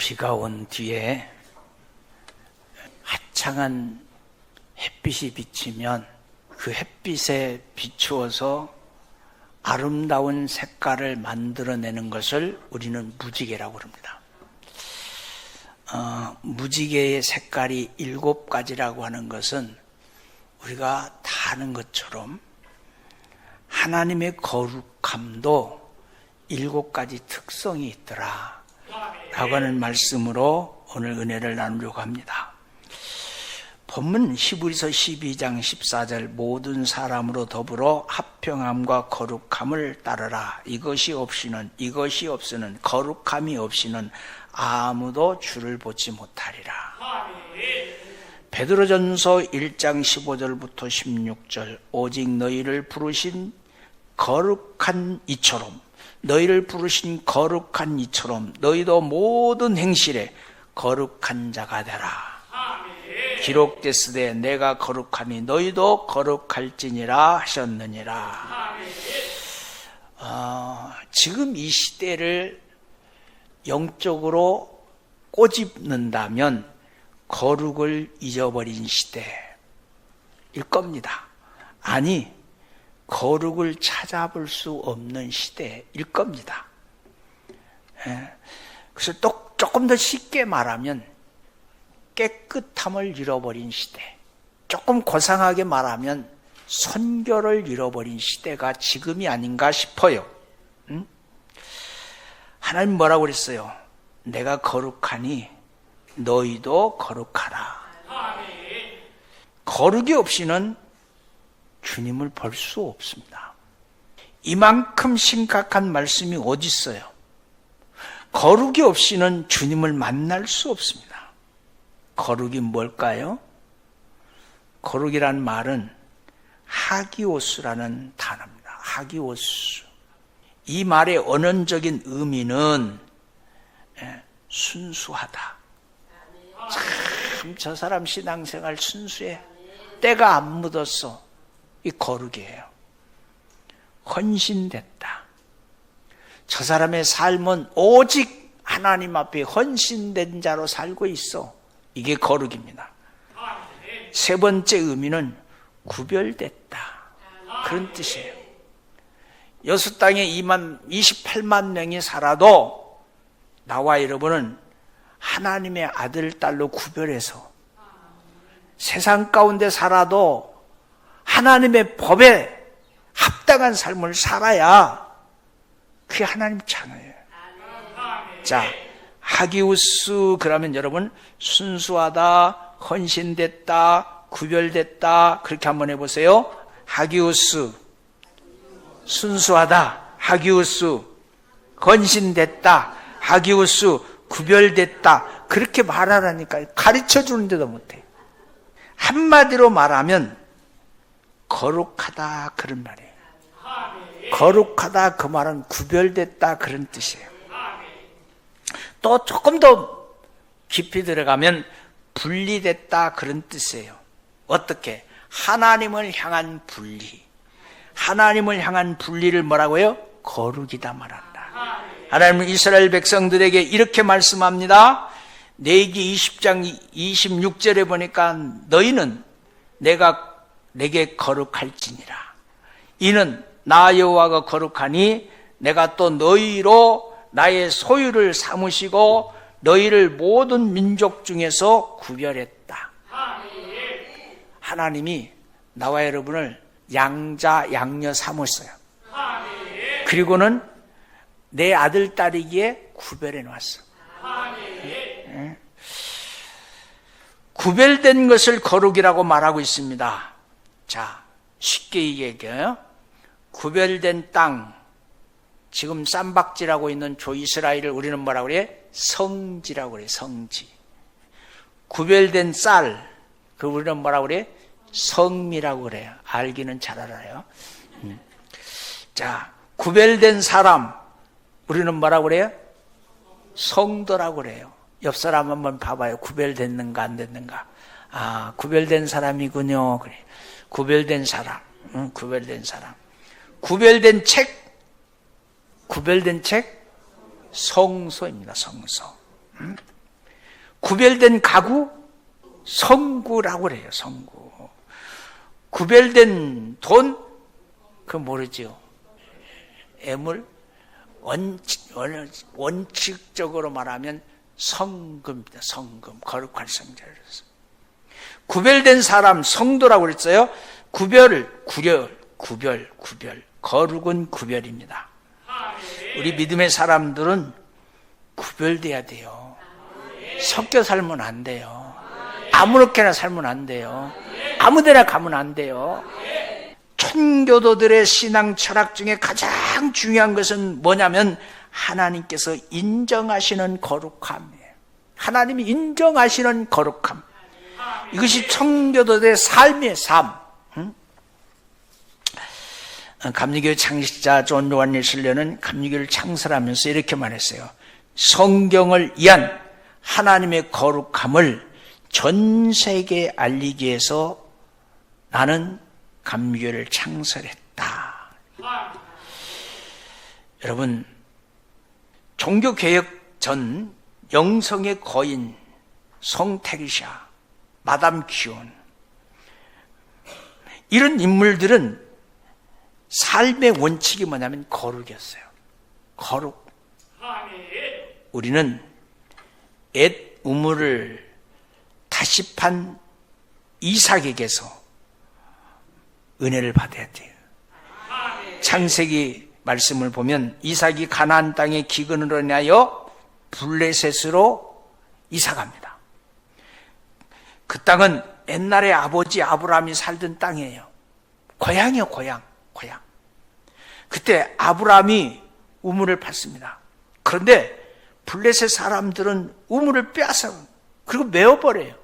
비가 온 뒤에 화창한 햇빛이 비치면 그 햇빛에 비추어서 아름다운 색깔을 만들어내는 것을 우리는 무지개라고 합니다. 무지개의 색깔이 7가지라고 하는 것은 우리가 다 아는 것처럼 하나님의 거룩함도 7가지 특성이 있더라 라고 하는 말씀으로 오늘 은혜를 나누려고 합니다. 본문 히브리서 12장 14절 모든 사람으로 더불어 합평함과 거룩함을 따르라. 이것이 없이는 거룩함이 없이는 아무도 주를 보지 못하리라. 베드로전서 1장 15절부터 16절 오직 너희를 부르신 거룩한 이처럼 너희도 모든 행실에 거룩한 자가 되라. 기록됐으되 내가 거룩하니 너희도 거룩할지니라 하셨느니라. 지금 이 시대를 영적으로 꼬집는다면 거룩을 잊어버린 시대일 겁니다. 아니, 거룩을 찾아볼 수 없는 시대일 겁니다. 그래서 또 조금 더 쉽게 말하면 깨끗함을 잃어버린 시대, 조금 고상하게 말하면 선결을 잃어버린 시대가 지금이 아닌가 싶어요. 하나님 뭐라고 그랬어요? 내가 거룩하니 너희도 거룩하라. 거룩이 없이는 주님을 볼 수 없습니다. 이만큼 심각한 말씀이 어디 있어요? 거룩이 없이는 주님을 만날 수 없습니다. 거룩이 뭘까요? 거룩이란 말은 하기오스라는 단어입니다. 하기오스. 이 말의 언어적인 의미는 순수하다. 참 저 사람 신앙생활 순수해. 때가 안 묻었어. 이 거룩이에요. 헌신됐다. 저 사람의 삶은 오직 하나님 앞에 헌신된 자로 살고 있어. 이게 거룩입니다. 세 번째 의미는 구별됐다. 그런 뜻이에요. 여수 땅에 28만 명이 살아도 나와 여러분은 하나님의 아들, 딸로 구별해서 세상 가운데 살아도 하나님의 법에 합당한 삶을 살아야 그게 하나님 찬양이에요. 자, 하기우스 그러면 여러분 순수하다, 헌신됐다, 구별됐다 그렇게 한번 해보세요. 하기우스 순수하다, 하기우스 헌신됐다, 하기우스 구별됐다 그렇게 말하라니까요. 가르쳐 주는데도 못해. 한마디로 말하면 거룩하다 그런 말이에요. 거룩하다 그 말은 구별됐다 그런 뜻이에요. 또 조금 더 깊이 들어가면 분리됐다 그런 뜻이에요. 어떻게? 하나님을 향한 분리. 하나님을 향한 분리를 뭐라고요? 거룩이다 말한다. 하나님은 이스라엘 백성들에게 이렇게 말씀합니다. 레위기 20장 26절에 보니까 너희는 내게 거룩할지니라. 이는 나 여호와가 거룩하니 내가 또 너희로 나의 소유를 삼으시고 너희를 모든 민족 중에서 구별했다. 하나님이 나와 여러분을 양자 양녀 삼았어요. 그리고는 내 아들 딸이기에 구별해 놨어. 구별된 것을 거룩이라고 말하고 있습니다. 자, 쉽게 얘기해요. 구별된 땅, 지금 쌈박질하고 있는 조이스라엘을 우리는 뭐라고 그래? 성지라고 그래, 성지. 구별된 쌀, 그 우리는 뭐라고 그래? 성미라고 그래요. 알기는 잘 알아요. 자, 구별된 사람, 우리는 뭐라고 그래요? 성도라고 그래요. 옆 사람 한번 봐봐요. 구별됐는가 안 됐는가. 아, 구별된 사람이군요. 그래. 구별된 사람. 구별된 사람. 구별된 책 성소입니다. 성소. 구별된 가구, 성구라고 그래요. 성구. 구별된 돈, 그거 모르죠. 애물, 원칙적으로 말하면 성금입니다. 성금, 거룩한 성자로서. 구별된 사람, 성도라고 그랬어요. 구별, 거룩은 구별입니다. 우리 믿음의 사람들은 구별돼야 돼요. 섞여 살면 안 돼요. 아무렇게나 살면 안 돼요. 아무데나 가면 안 돼요. 천교도들의 신앙 철학 중에 가장 중요한 것은 뭐냐면 하나님께서 인정하시는 거룩함이에요. 하나님이 인정하시는 거룩함. 이것이 천교도들의 삶이에요. 삶. 감리교 창시자 존 요한 웨슬리는 감리교를 창설하면서 이렇게 말했어요. 성경을 이한 하나님의 거룩함을 전 세계에 알리기 위해서 나는 감리교를 창설했다. 여러분, 종교개혁 전 영성의 거인 성테리샤, 마담 기온, 이런 인물들은 삶의 원칙이 뭐냐면 거룩이었어요. 거룩. 우리는 옛 우물을 다시 판 이삭에게서 은혜를 받아야 돼요. 창세기 말씀을 보면 이삭이 가나안 땅의 기근으로 인하여 블레셋으로 이사갑니다. 그 땅은 옛날에 아버지 아브라함이 살던 땅이에요. 고향이에요, 고향. 그때 아브라함이 우물을 팠습니다. 그런데 블레셋 사람들은 우물을 빼앗아 그리고 메어버려요.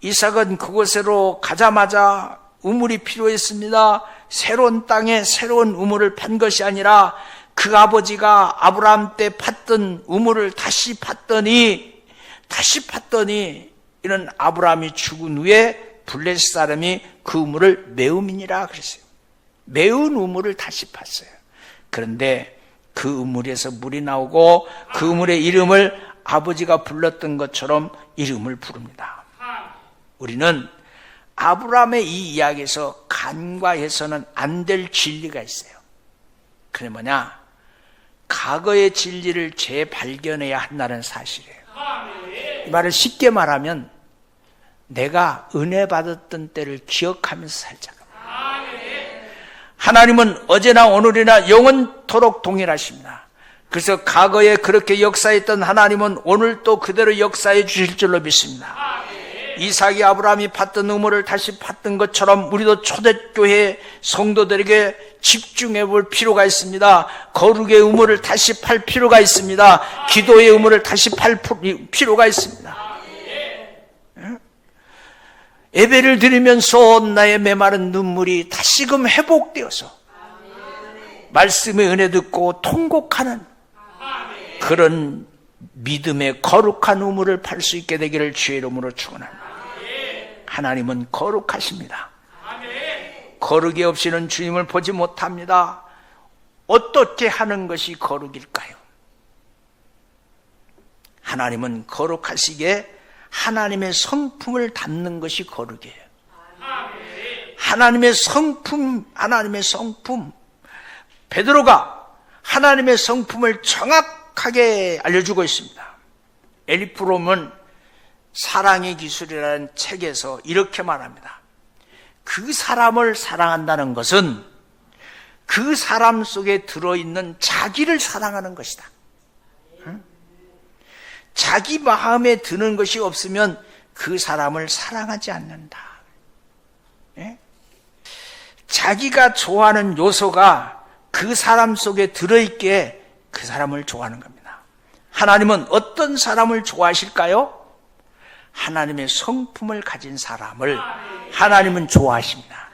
이삭은 그곳으로 가자마자 우물이 필요했습니다. 새로운 땅에 새로운 우물을 판 것이 아니라 그 아버지가 아브라함 때 팠던 우물을 다시 팠더니 이런 아브라함이 죽은 후에 블레셋 사람이 그 우물을 메음이니라 그랬어요. 메운 우물을 다시 팠어요. 그런데 그 우물에서 물이 나오고 그 우물의 이름을 아버지가 불렀던 것처럼 이름을 부릅니다. 우리는 아브라함의 이 이야기에서 간과해서는 안 될 진리가 있어요. 그게 뭐냐? 과거의 진리를 재발견해야 한다는 사실이에요. 이 말을 쉽게 말하면 내가 은혜 받았던 때를 기억하면서 살자고. 하나님은 어제나 오늘이나 영원토록 동일하십니다. 그래서 과거에 그렇게 역사했던 하나님은 오늘 또 그대로 역사해 주실 줄로 믿습니다. 이삭이 아브라함이 팠던 우물을 다시 팠던 것처럼 우리도 초대교회 성도들에게 집중해 볼 필요가 있습니다. 거룩의 우물을 다시 팔 필요가 있습니다. 기도의 우물을 다시 팔 필요가 있습니다. 예배를 드리면서 나의 메마른 눈물이 다시금 회복되어서 말씀의 은혜 듣고 통곡하는 그런 믿음의 거룩한 우물을 팔 수 있게 되기를 주의 이름으로 축원합니다. 하나님은 거룩하십니다. 거룩이 없이는 주님을 보지 못합니다. 어떻게 하는 것이 거룩일까요? 하나님은 거룩하시기에 하나님의 성품을 담는 것이 거룩이에요. 하나님의 성품. 베드로가 하나님의 성품을 정확하게 알려주고 있습니다. 엘리프롬은 사랑의 기술이라는 책에서 이렇게 말합니다. 그 사람을 사랑한다는 것은 그 사람 속에 들어있는 자기를 사랑하는 것이다. 자기 마음에 드는 것이 없으면 그 사람을 사랑하지 않는다. 자기가 좋아하는 요소가 그 사람 속에 들어있기에 그 사람을 좋아하는 겁니다. 하나님은 어떤 사람을 좋아하실까요? 하나님의 성품을 가진 사람을 하나님은 좋아하십니다.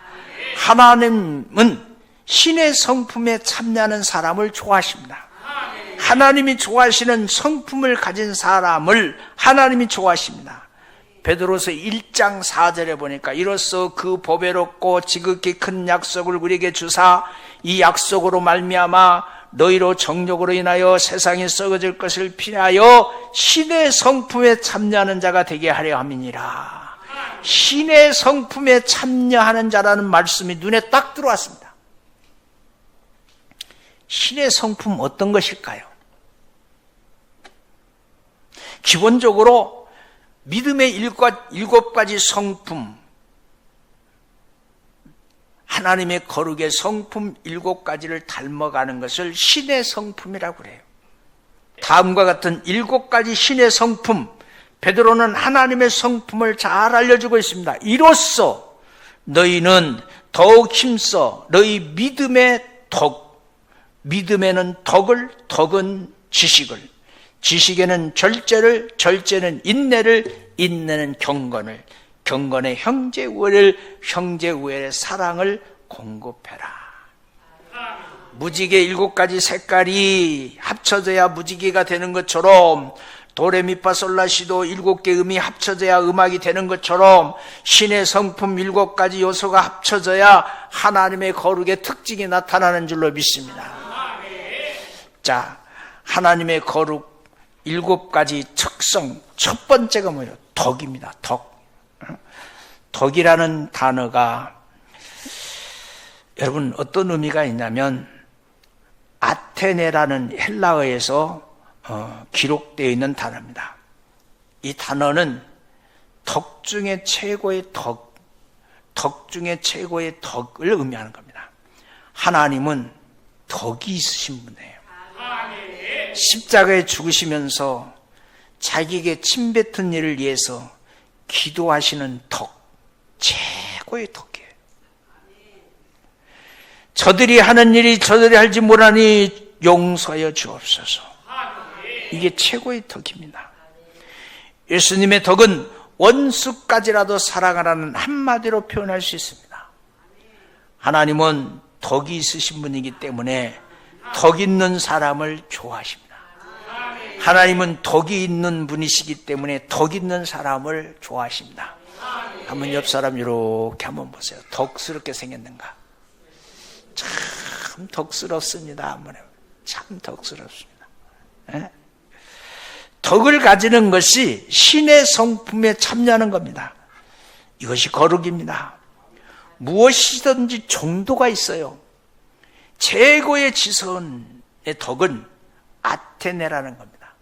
하나님은 신의 성품에 참여하는 사람을 좋아하십니다. 하나님이 좋아하시는 성품을 가진 사람을 하나님이 좋아하십니다. 베드로서 1장 4절에 보니까 이로써 그 보배롭고 지극히 큰 약속을 우리에게 주사 이 약속으로 말미암아 너희로 정욕으로 인하여 세상에 썩어질 것을 피하여 신의 성품에 참여하는 자가 되게 하려 함이니라. 신의 성품에 참여하는 자라는 말씀이 눈에 딱 들어왔습니다. 신의 성품 어떤 것일까요? 기본적으로 믿음의 일곱 가지 성품, 하나님의 거룩의 성품 7가지를 닮아가는 것을 신의 성품이라고 그래요. 다음과 같은 7가지 신의 성품, 베드로는 하나님의 성품을 잘 알려주고 있습니다. 이로써 너희는 더욱 힘써 너희 믿음의 덕, 믿음에는 덕을, 덕은 지식을, 지식에는 절제를, 절제는 인내를, 인내는 경건을, 경건의 형제 우애를, 형제 우애의 사랑을 공급해라. 무지개 7가지 색깔이 합쳐져야 무지개가 되는 것처럼, 도레미파솔라시도 7개 음이 합쳐져야 음악이 되는 것처럼 신의 성품 7가지 요소가 합쳐져야 하나님의 거룩의 특징이 나타나는 줄로 믿습니다. 자, 하나님의 거룩 7가지 특성, 첫 번째가 뭐예요? 덕입니다. 덕. 덕이라는 단어가 여러분 어떤 의미가 있냐면 아테네라는 헬라어에서 기록되어 있는 단어입니다. 이 단어는 덕 중에 최고의 덕, 덕 중에 최고의 덕을 의미하는 겁니다. 하나님은 덕이 있으신 분이에요. 십자가에 죽으시면서 자기에게 침뱉은 일을 위해서 기도하시는 덕, 최고의 덕이에요. 저들이 하는 일이 저들이 알지 못하니 용서하여 주옵소서. 이게 최고의 덕입니다. 예수님의 덕은 원수까지라도 사랑하라는 한마디로 표현할 수 있습니다. 하나님은 덕이 있으신 분이기 때문에 덕 있는 사람을 좋아하십니다. 하나님은 덕이 있는 분이시기 때문에 덕 있는 사람을 좋아하십니다. 한번 옆 사람 이렇게 한번 보세요. 덕스럽게 생겼는가? 참 덕스럽습니다. 한번 해보세요. 참 덕스럽습니다. 에? 덕을 가지는 것이 신의 성품에 참여하는 겁니다. 이것이 거룩입니다. 무엇이든지 정도가 있어요. 최고의 지선의 덕은 아테네라는 겁니다.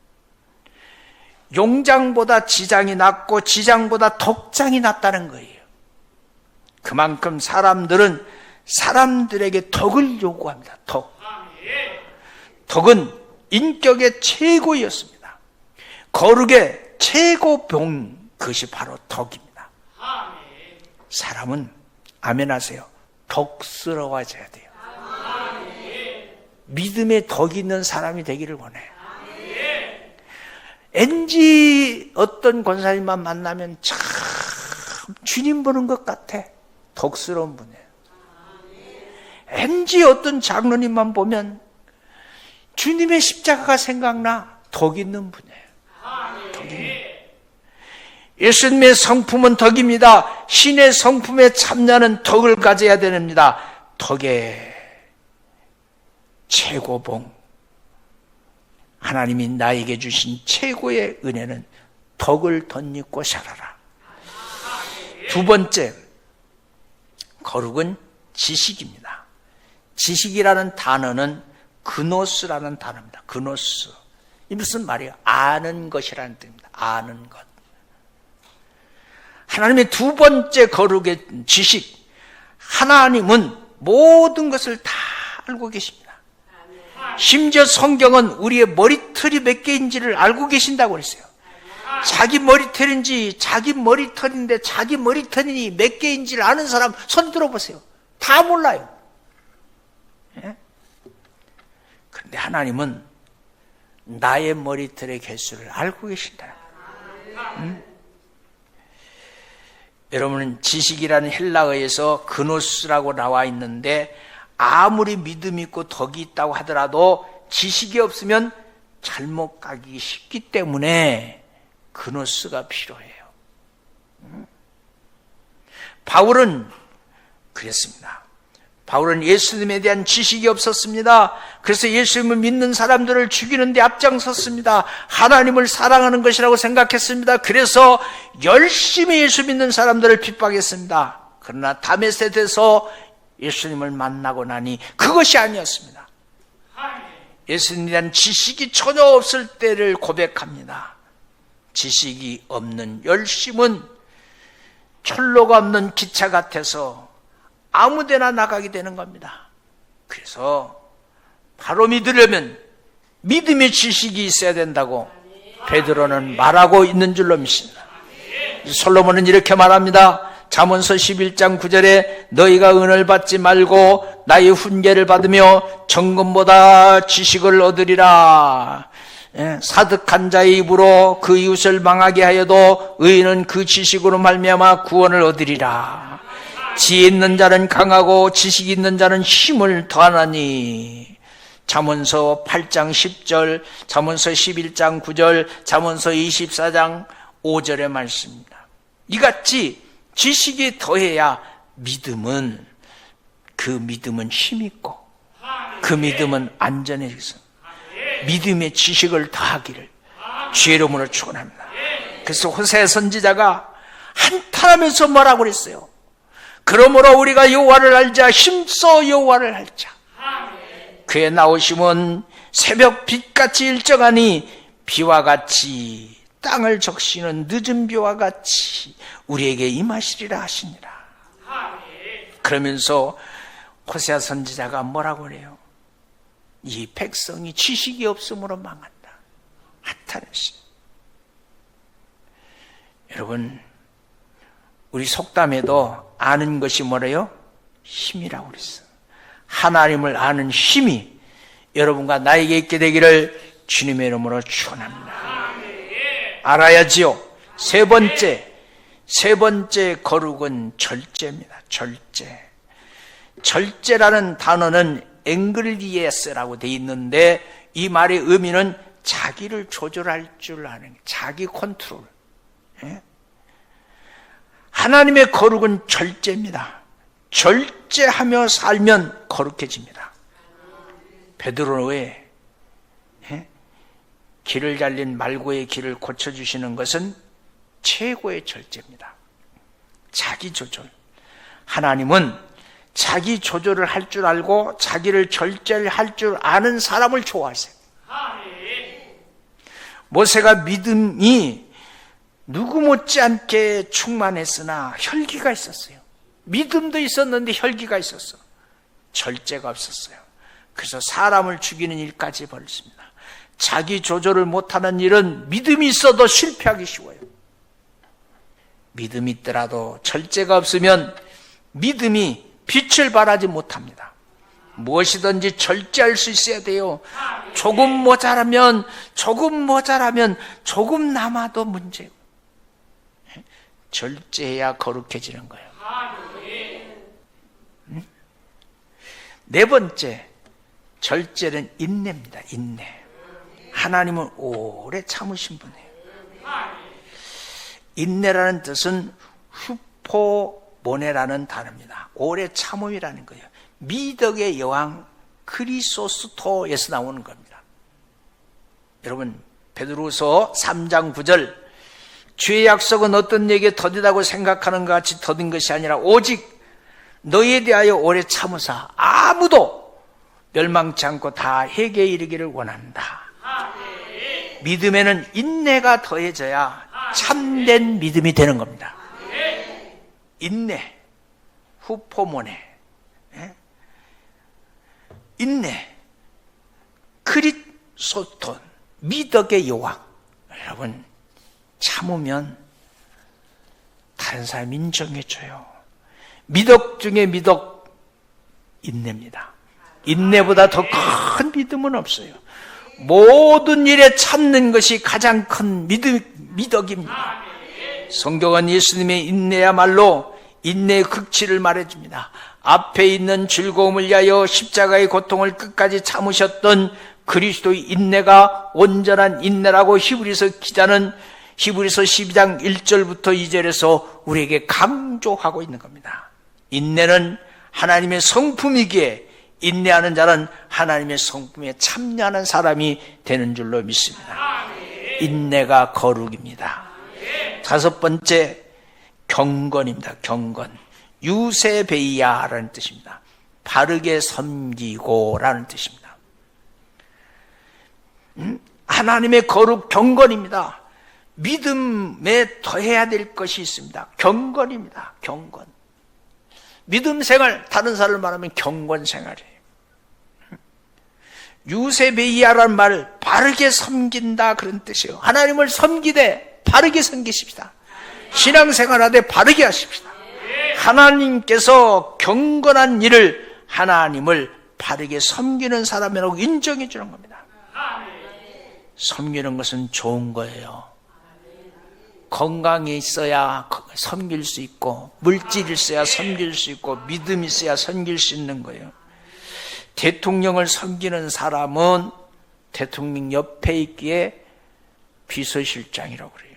용장보다 지장이 낫고 지장보다 덕장이 낫다는 거예요. 그만큼 사람들은 사람들에게 덕을 요구합니다. 덕. 덕은 인격의 최고였습니다. 거룩의 최고봉, 그것이 바로 덕입니다. 사람은 아멘 하세요. 덕스러워져야 돼요. 믿음의 덕이 있는 사람이 되기를 원해. 왠지 어떤 권사님만 만나면 참 주님 보는 것 같아. 덕스러운 분이에요. 왠지 어떤 장로님만 보면 주님의 십자가가 생각나. 덕 있는 분이에요. 예수님의 성품은 덕입니다. 신의 성품에 참여하는 덕을 가져야 됩니다. 덕의 최고봉, 하나님이 나에게 주신 최고의 은혜는 덕을 덧입고 살아라. 두 번째, 거룩은 지식입니다. 지식이라는 단어는 그노스라는 단어입니다. 그노스. 이 무슨 말이에요? 아는 것이라는 뜻입니다. 아는 것. 하나님의 두 번째 거룩의 지식. 하나님은 모든 것을 다 알고 계십니다. 심지어 성경은 우리의 머리털이 몇 개인지를 알고 계신다고 그랬어요. 자기 머리털인지 자기 머리털인데 자기 머리털이 몇 개인지를 아는 사람 손 들어보세요. 다 몰라요. 예? 그런데 하나님은 나의 머리털의 개수를 알고 계신다. 여러분은 지식이라는 헬라어에서 그노스라고 나와 있는데 아무리 믿음이 있고 덕이 있다고 하더라도 지식이 없으면 잘못 가기 쉽기 때문에 그노스가 필요해요. 바울은 그랬습니다. 바울은 예수님에 대한 지식이 없었습니다. 그래서 예수님을 믿는 사람들을 죽이는 데 앞장섰습니다. 하나님을 사랑하는 것이라고 생각했습니다. 그래서 열심히 예수 믿는 사람들을 핍박했습니다. 그러나 다메섹에서 예수님을 만나고 나니 그것이 아니었습니다. 예수님에 대한 지식이 전혀 없을 때를 고백합니다. 지식이 없는 열심은 철로가 없는 기차 같아서 아무데나 나가게 되는 겁니다. 그래서 바로 믿으려면 믿음의 지식이 있어야 된다고 베드로는 말하고 있는 줄로 믿습니다. 솔로몬은 이렇게 말합니다. 잠언서 11장 9절에 너희가 은을 받지 말고 나의 훈계를 받으며 정금보다 지식을 얻으리라. 사득한 자의 입으로 그 이웃을 망하게 하여도 의인은 그 지식으로 말미암아 구원을 얻으리라. 지혜 있는 자는 강하고 지식 있는 자는 힘을 더하나니. 잠언서 8장 10절, 잠언서 11장 9절, 잠언서 24장 5절의 말씀입니다. 이같이 지식이 더해야 믿음은, 그 믿음은 힘있고 그 믿음은 안전해서 믿음의 지식을 더하기를 주의 이름으로 축원합니다. 그래서 호세아 선지자가 한탄하면서 뭐라고 그랬어요? 그러므로 우리가 여호와를 알자, 힘써 여호와를 알자. 그의 나오심은 새벽 빛같이 일정하니 비와 같이 땅을 적시는 늦은 비와 같이 우리에게 임하시리라 하시니라. 그러면서 호세아 선지자가 뭐라고 그래요? 이 백성이 지식이 없음으로 망한다. 한탄했어요. 여러분, 우리 속담에도 아는 것이 뭐래요? 힘이라고 그랬어요. 하나님을 아는 힘이 여러분과 나에게 있게 되기를 주님의 이름으로 축원합니다. 알아야지요. 세 번째 거룩은 절제입니다. 절제라는 단어는 앵글리에스라고 되어 있는데 이 말의 의미는 자기를 조절할 줄 아는, 자기 컨트롤. 하나님의 거룩은 절제입니다. 절제하며 살면 거룩해집니다. 베드로의 길을 잘린 말고의 길을 고쳐주시는 것은 최고의 절제입니다. 자기 조절. 하나님은 자기 조절을 할 줄 알고 자기를 절제를 할 줄 아는 사람을 좋아하세요. 모세가 믿음이 누구 못지않게 충만했으나 혈기가 있었어요. 믿음도 있었는데 혈기가 있었어. 절제가 없었어요. 그래서 사람을 죽이는 일까지 벌였습니다. 자기 조절을 못하는 일은 믿음이 있어도 실패하기 쉬워요. 믿음이 있더라도 절제가 없으면 믿음이 빛을 발하지 못합니다. 무엇이든지 절제할 수 있어야 돼요. 조금 모자라면 조금 남아도 문제고. 절제해야 거룩해지는 거예요. 네 번째, 절제는 인내입니다. 인내. 하나님은 오래 참으신 분이에요. 인내라는 뜻은 후포모네라는 단어입니다. 오래 참음이라는 거예요. 미덕의 여왕 크리소스토에서 나오는 겁니다. 여러분, 베드로서 3장 9절, 주의 약속은 어떤 얘기에 더디다고 생각하는 것 같이 더딘 것이 아니라 오직 너희에 대하여 오래 참으사 아무도 멸망치 않고 다 회개에 이르기를 원한다. 믿음에는 인내가 더해져야 참된 믿음이 되는 겁니다. 인내, 후포모네, 인내, 크리소톤, 미덕의 여왕. 여러분, 참으면 다른 사람 인정해줘요. 미덕 중에 미덕, 인내입니다. 인내보다 더 큰 믿음은 없어요. 모든 일에 참는 것이 가장 큰 미덕입니다. 성경은 예수님의 인내야말로 인내의 극치를 말해줍니다. 앞에 있는 즐거움을 위하여 십자가의 고통을 끝까지 참으셨던 그리스도의 인내가 온전한 인내라고 히브리서 기자는 히브리서 12장 1절부터 2절에서 우리에게 강조하고 있는 겁니다. 인내는 하나님의 성품이기에 인내하는 자는 하나님의 성품에 참여하는 사람이 되는 줄로 믿습니다. 인내가 거룩입니다. 다섯 번째, 경건입니다. 경건. 유세베이야라는 뜻입니다. 바르게 섬기고라는 뜻입니다. 하나님의 거룩 경건입니다. 믿음에 더해야 될 것이 있습니다. 경건입니다. 경건. 믿음 생활, 다른 사람을 말하면 경건 생활이에요. 유세베이야라는 말, 바르게 섬긴다 그런 뜻이에요. 하나님을 섬기되 바르게 섬기십시다. 신앙생활하되 바르게 하십시다. 하나님께서 경건한 일을 하나님을 바르게 섬기는 사람이라고 인정해 주는 겁니다. 섬기는 것은 좋은 거예요. 건강이 있어야 섬길 수 있고, 물질이 있어야 섬길 수 있고, 믿음이 있어야 섬길 수 있는 거예요. 대통령을 섬기는 사람은 대통령 옆에 있기에 비서실장이라고 그래요.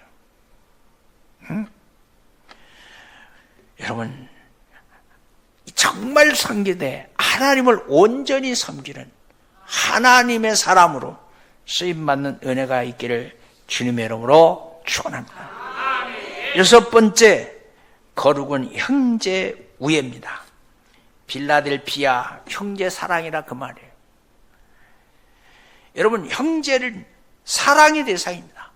응? 여러분, 정말 섬기되 하나님을 온전히 섬기는 하나님의 사람으로 쓰임받는 은혜가 있기를 주님의 이름으로 축원합니다. 여섯 번째, 거룩은 형제 우애입니다. 빌라델피아 형제 사랑이라 그 말이에요. 여러분, 형제는 사랑의 대상입니다.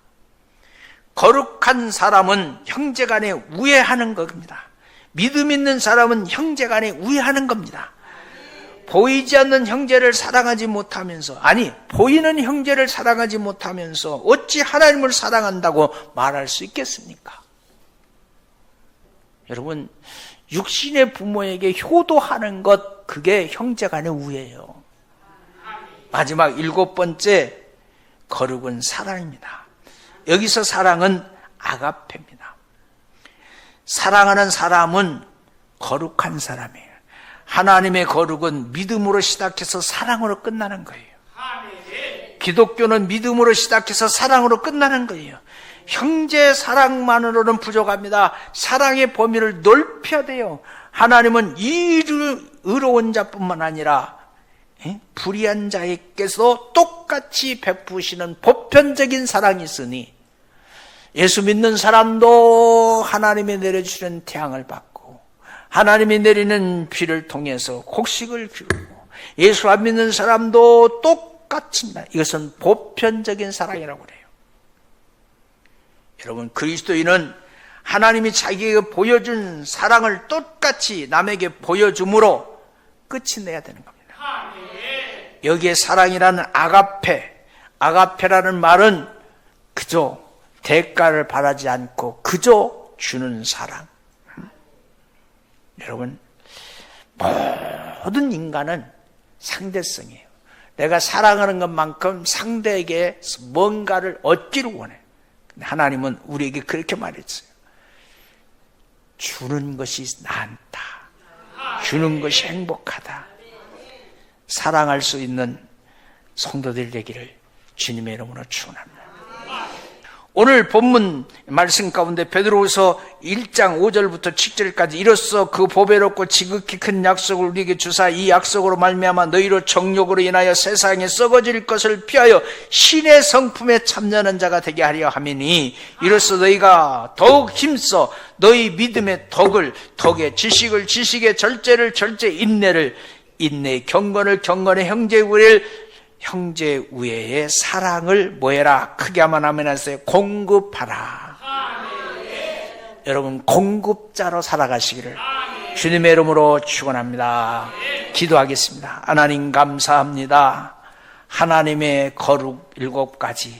거룩한 사람은 형제 간에 우애하는 겁니다. 믿음 있는 사람은 형제 간에 우애하는 겁니다. 보이지 않는 형제를 사랑하지 못하면서, 아니 보이는 형제를 사랑하지 못하면서 어찌 하나님을 사랑한다고 말할 수 있겠습니까? 여러분, 육신의 부모에게 효도하는 것, 그게 형제 간의 우애예요. 마지막 일곱 번째, 거룩은 사랑입니다. 여기서 사랑은 아가페입니다. 사랑하는 사람은 거룩한 사람이에요. 하나님의 거룩은 믿음으로 시작해서 사랑으로 끝나는 거예요. 기독교는 믿음으로 시작해서 사랑으로 끝나는 거예요. 형제 사랑만으로는 부족합니다. 사랑의 범위를 넓혀야 돼요. 하나님은 이 의로운 자뿐만 아니라 불의한 자에게서 똑같이 베푸시는 보편적인 사랑이 있으니, 예수 믿는 사람도 하나님이 내려주시는 태양을 받고 하나님이 내리는 비를 통해서 곡식을 기르고, 예수 안 믿는 사람도 똑같습니다. 이것은 보편적인 사랑이라고 그래요. 여러분, 그리스도인은 하나님이 자기에게 보여준 사랑을 똑같이 남에게 보여줌으로 끝이 내야 되는 겁니다. 여기에 사랑이라는 아가페라는 말은 그저 대가를 바라지 않고 그저 주는 사랑. 여러분, 모든 인간은 상대성이에요. 내가 사랑하는 것만큼 상대에게 뭔가를 얻기를 원해. 근데 하나님은 우리에게 그렇게 말했어요. 주는 것이 나았다. 주는 것이 행복하다. 사랑할 수 있는 성도들 되기를 주님의 이름으로 축원합니다. 오늘 본문 말씀 가운데 베드로후서 1장 5절부터 7절까지, 이로써 그 보배롭고 지극히 큰 약속을 우리에게 주사 이 약속으로 말미암아 너희로 정욕으로 인하여 세상에 썩어질 것을 피하여 신의 성품에 참여하는 자가 되게 하려 함이니, 이로써 너희가 더욱 힘써 너희 믿음의 덕의 지식을 지식의 절제를 절제, 인내를 인내의 경건을 경건의 형제 우애를 형제 우애의 사랑을 뭐해라? 크게 하면 아멘 하세요. 공급하라. 여러분, 공급자로 살아가시기를 주님의 이름으로 축원합니다. 기도하겠습니다. 하나님 감사합니다. 하나님의 거룩 7가지,